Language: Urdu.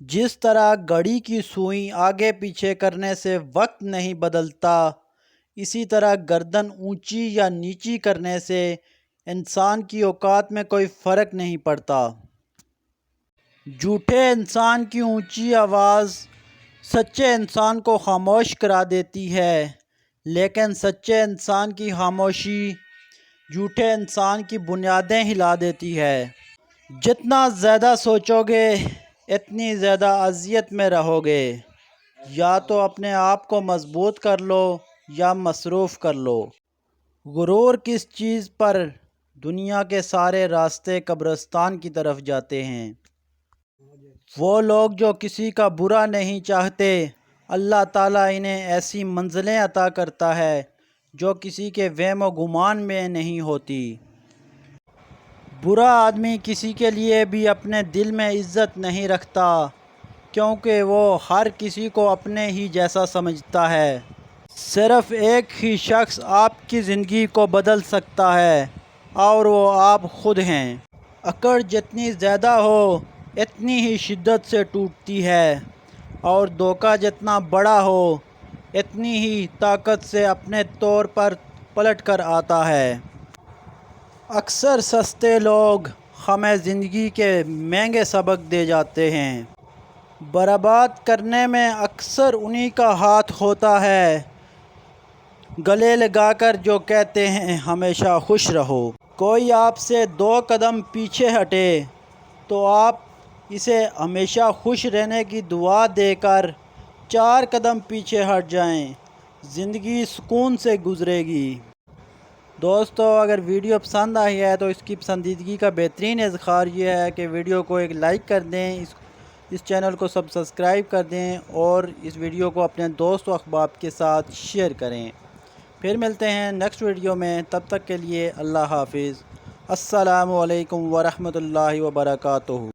جس طرح گھڑی کی سوئی آگے پیچھے کرنے سے وقت نہیں بدلتا، اسی طرح گردن اونچی یا نیچی کرنے سے انسان کی اوقات میں کوئی فرق نہیں پڑتا۔ جھوٹے انسان کی اونچی آواز سچے انسان کو خاموش کرا دیتی ہے، لیکن سچے انسان کی خاموشی جھوٹے انسان کی بنیادیں ہلا دیتی ہے۔ جتنا زیادہ سوچو گے اتنی زیادہ اذیت میں رہو گے۔ یا تو اپنے آپ کو مضبوط کر لو یا مصروف کر لو۔ غرور کس چیز پر؟ دنیا کے سارے راستے قبرستان کی طرف جاتے ہیں۔ وہ لوگ جو کسی کا برا نہیں چاہتے، اللہ تعالیٰ انہیں ایسی منزلیں عطا کرتا ہے جو کسی کے وہم و گمان میں نہیں ہوتی۔ برا آدمی کسی کے لیے بھی اپنے دل میں عزت نہیں رکھتا، کیونکہ وہ ہر کسی کو اپنے ہی جیسا سمجھتا ہے۔ صرف ایک ہی شخص آپ کی زندگی کو بدل سکتا ہے اور وہ آپ خود ہیں۔ اکڑ جتنی زیادہ ہو اتنی ہی شدت سے ٹوٹتی ہے، اور دھوکہ جتنا بڑا ہو اتنی ہی طاقت سے اپنے طور پر پلٹ کر آتا ہے۔ اکثر سستے لوگ ہمیں زندگی کے مہنگے سبق دے جاتے ہیں۔ برباد کرنے میں اکثر انہی کا ہاتھ ہوتا ہے، گلے لگا کر جو کہتے ہیں ہمیشہ خوش رہو۔ کوئی آپ سے 2 قدم پیچھے ہٹے تو آپ اسے ہمیشہ خوش رہنے کی دعا دے کر 4 قدم پیچھے ہٹ جائیں، زندگی سکون سے گزرے گی۔ دوستو، اگر ویڈیو پسند آئی ہے تو اس کی پسندیدگی کا بہترین اظہار یہ ہے کہ ویڈیو کو ایک لائک کر دیں، اس چینل کو سبسکرائب کر دیں اور اس ویڈیو کو اپنے دوست و احباب کے ساتھ شیئر کریں۔ پھر ملتے ہیں نیکسٹ ویڈیو میں، تب تک کے لیے اللہ حافظ۔ السلام علیکم ورحمۃ اللہ وبرکاتہ۔